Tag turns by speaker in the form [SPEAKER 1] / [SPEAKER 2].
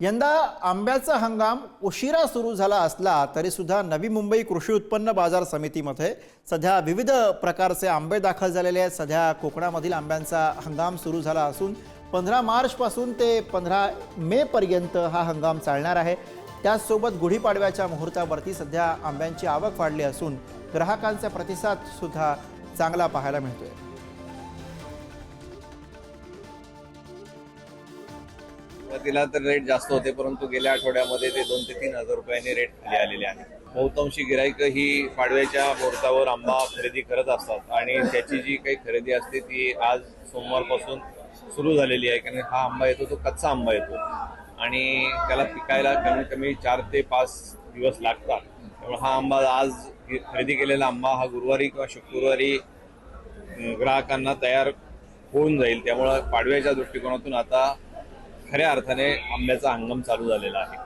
[SPEAKER 1] यंदा आंब्याचा हंगाम उशिरा सुरू झाला असला तरी सुद्धा नवी मुंबई कृषी उत्पन्न बाजार समितीमध्ये सध्या विविध प्रकारचे आंबे दाखल झालेले आहेत। सध्या कोकणामधील आंब्यांचा हंगाम सुरू झाला असून 15 मार्चपासून ते 15 मे पर्यंत हा हंगाम चालणार आहे। त्याचसोबत गुढीपाडव्याच्या मुहूर्तावरती सध्या आंब्यांची आवक वाढली असून ग्राहकांचा प्रतिसाद सुद्धा चांगला पाहायला मिळतोय।
[SPEAKER 2] सुरुवातीला तर रेट जास्त होते, परंतु गेल्या आठवड्यामध्ये ते 2 ते 3 हजार रुपयांनी रेट खाली आलेले आहे। बहुतांशी गिराईक ही पाडव्याच्या मुहूर्तावर आंबा खरेदी करत असतात आणि त्याची जी काही खरेदी असते ती आज सोमवारपासून सुरू झालेली आहे। कारण हा आंबा येतो तो कच्चा आंबा येतो आणि त्याला पिकायला कमीत कमी 4 ते 5 दिवस लागतात। त्यामुळे हा आंबा आज खरेदी केलेला आंबा हा गुरुवारी किंवा शुक्रवारी ग्राहकांना तयार होऊन जाईल। त्यामुळे पाडव्याच्या दृष्टिकोनातून आता खऱ्या अर्थाने आंब्याचा हंगाम चालू झालेला आहे।